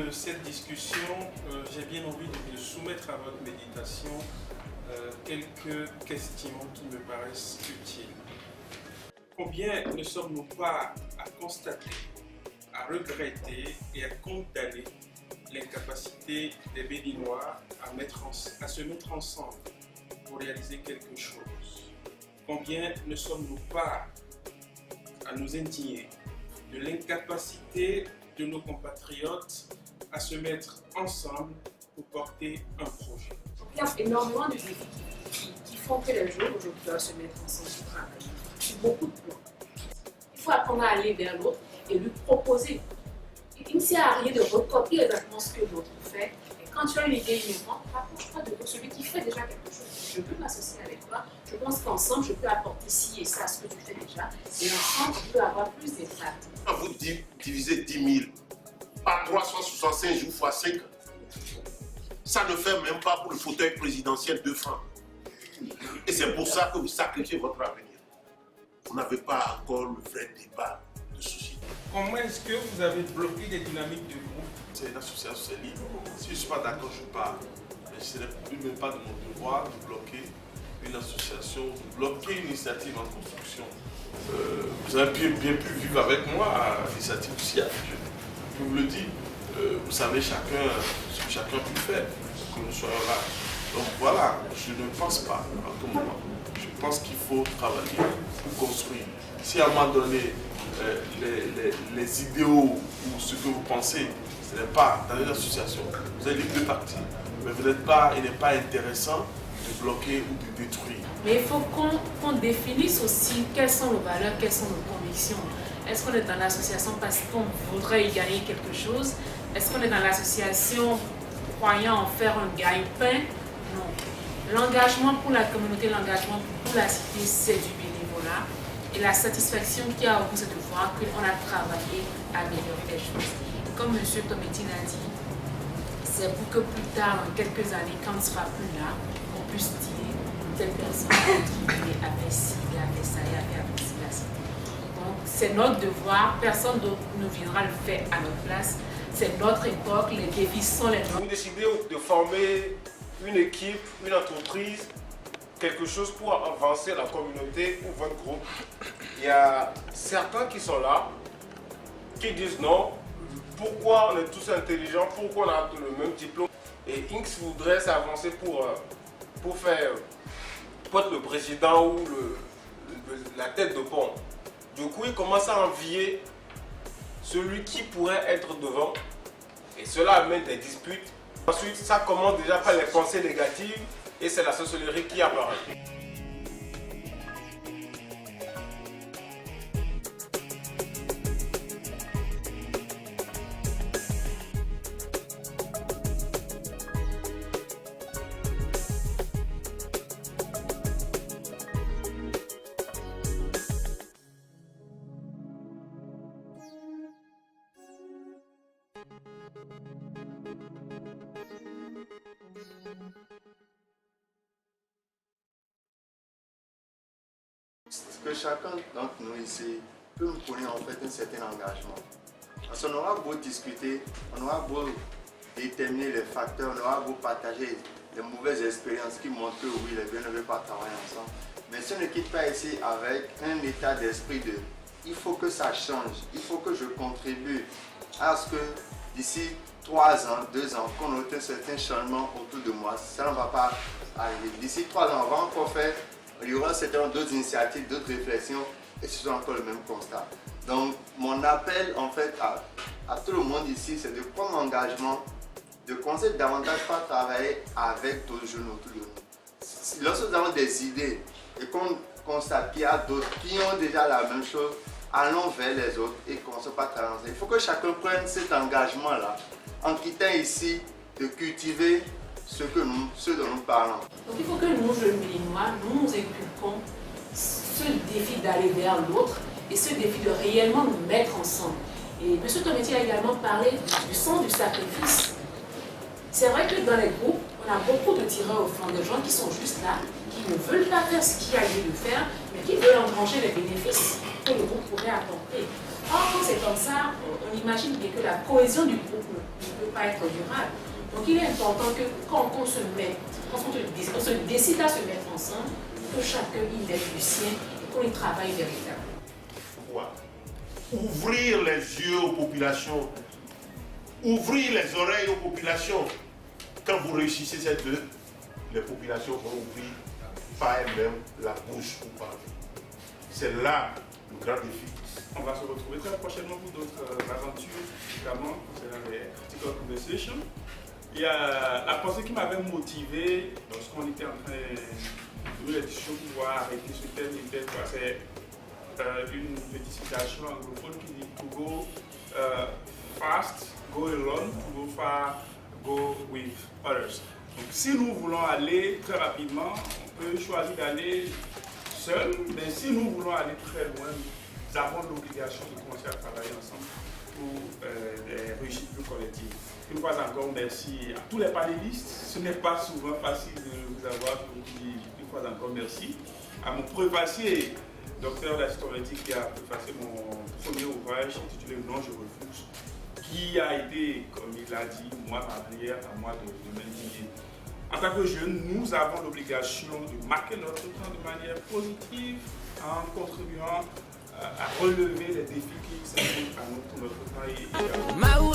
de cette discussion, j'ai bien envie de soumettre à votre méditation quelques questions qui me paraissent utiles. Combien ne sommes-nous pas à constater, à regretter et à condamner l'incapacité des Béninois à se mettre ensemble pour réaliser quelque chose? Combien ne sommes-nous pas à nous indigner de l'incapacité de nos compatriotes à se mettre ensemble pour porter un projet? Il y a énormément de défis qui font que les jeunes aujourd'hui doivent se mettre ensemble pour travailler sur beaucoup de plans. Il faut apprendre à aller vers l'autre et lui proposer. Il ne sert à rien de recopier exactement ce que l'autre fait. Et quand tu as une idée innovante, rapproche-toi de celui qui fait déjà quelque chose. Je peux m'associer avec toi. Je pense qu'ensemble, je peux apporter ci et ça à ce que tu fais déjà. Et ensemble, on peut avoir plus d'impact. Quand vous divisez 10 000 par 365 jours fois 5, ça ne fait même pas pour le fauteuil présidentiel 2 francs. Et c'est pour ça que vous sacrifiez votre avenir. Vous n'avez pas encore le vrai débat de société. Comment est-ce que vous avez bloqué les dynamiques de groupe? C'est une association, c'est libre. Si je ne suis pas d'accord, je pars. Mais ce n'est même pas de mon devoir de bloquer une association, de bloquer une initiative en construction. Vous avez bien pu vivre avec moi à l'initiative du SIAF. Je vous le dis. Vous savez chacun ce que chacun peut faire, que nous soyons là. Donc voilà, je ne pense pas à tout moment. Je pense qu'il faut travailler pour construire. Si à un moment donné, les idéaux ou ce que vous pensez, ce n'est pas dans une association, vous avez les deux parties, mais il n'est pas intéressant de bloquer ou de détruire. Mais il faut qu'on définisse aussi quelles sont nos valeurs, quelles sont nos convictions. Est-ce qu'on est dans l'association parce qu'on voudrait y gagner quelque chose? Est-ce qu'on est dans l'association croyant en faire un gagne-pain? Non. L'engagement pour la communauté, l'engagement pour la cité, c'est du bénévolat. Et la satisfaction qu'il y a au bout, c'est de voir qu'on a travaillé à améliorer les choses. Comme M. Tometine a dit, c'est pour que plus tard, dans quelques années, quand on ne sera plus là, on puisse dire telle personne a contribué à faire ci, à faire ça, et à faire ci, la cité. Donc, c'est notre devoir, personne d'autre ne viendra le faire à notre place. C'est notre époque, les défis sont les nôtres. Vous décidez de former une équipe, une entreprise, quelque chose pour avancer la communauté ou votre groupe. Il y a certains qui sont là, qui disent non, pourquoi on est tous intelligents, pourquoi on a le même diplôme. Et Inks voudrait s'avancer pour être le président ou la tête de pont. Du coup, il commence à envier celui qui pourrait être devant, et cela amène des disputes. Ensuite, ça commence déjà par les pensées négatives, et c'est la sorcellerie qui apparaît. Que chacun d'entre nous ici peut nous connaître en fait un certain engagement. Parce qu'on aura beau discuter, on aura beau déterminer les facteurs, on aura beau partager les mauvaises expériences qui montrent que oui, les deux ne veulent pas travailler ensemble. Mais si on ne quitte pas ici avec un état d'esprit de il faut que ça change, il faut que je contribue à ce que d'ici 3 ans, 2 ans, qu'on ait un certain changement autour de moi, ça ne va pas arriver. D'ici 3 ans, on va encore faire. Il y aura certainement d'autres initiatives, d'autres réflexions et ce sera encore le même constat. Donc mon appel en fait à tout le monde ici, c'est de prendre l'engagement, de commencer davantage par travailler avec d'autres jeunes autour de nous. Lorsque nous avons des idées et qu'on constate qu'il y a d'autres qui ont déjà la même chose, allons vers les autres et commençons par travailler. Il faut que chacun prenne cet engagement-là en quittant ici de cultiver ce dont nous parlons. Donc il faut que nous, jeunes Béninois, nous inculquons ce défi d'aller vers l'autre et ce défi de réellement nous mettre ensemble. Et M. Tometti a également parlé du sens du sacrifice. C'est vrai que dans les groupes, On a beaucoup de tireurs au flanc, des gens qui sont juste là, qui ne veulent pas faire ce qu'il y a lieu de faire, mais qui veulent engranger les bénéfices que le groupe pourrait apporter. Or, quand c'est comme ça, on imagine bien que la cohésion du groupe ne peut pas être durable. Donc, il est important que quand on se décide à se mettre ensemble, que chacun y mette du sien et qu'on y travaille véritablement. Pourquoi? Ouvrir les yeux aux populations, ouvrir les oreilles aux populations. Quand vous réussissez ces deux, les populations vont ouvrir par elles-mêmes la bouche pour parler. C'est là le grand défi. On va se retrouver très prochainement pour d'autres aventures, notamment concernant les Critical Conversations. Il y a la pensée qui m'avait motivé lorsqu'on était en train de la discussion pour pouvoir arrêter ce thème, c'est une petite citation anglophone qui dit to go fast, go alone, to go far, go with others. Donc si nous voulons aller très rapidement, on peut choisir d'aller seul, mais si nous voulons aller très loin, nous avons l'obligation de commencer à travailler ensemble pour des réussites plus collectives. Une fois encore, merci à tous les panélistes. Ce n'est pas souvent facile de vous avoir, je vous dis une fois encore merci. À mon préfacier, docteur d'astrométrie, qui a préfacé mon premier ouvrage intitulé Non, je refuse, qui a été, comme il l'a dit, moi, ma prière à moi de m'indigner. En tant que jeunes, nous avons l'obligation de marquer notre temps de manière positive en contribuant à relever les défis qui s'imposent à nous pour notre temps et Mau